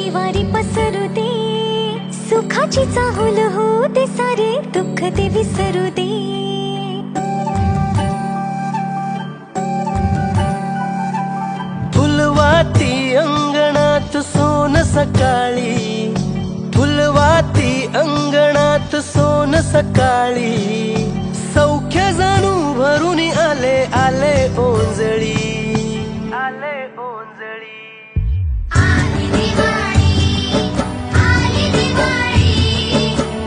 वारी पसरू दे, सुखाची चाहूल होऊ दे, सारे दुःख ते विसरू दे. फुलवाती अंगणात सोन सकाळी, फुलवाती अंगणात सोन सकाळी,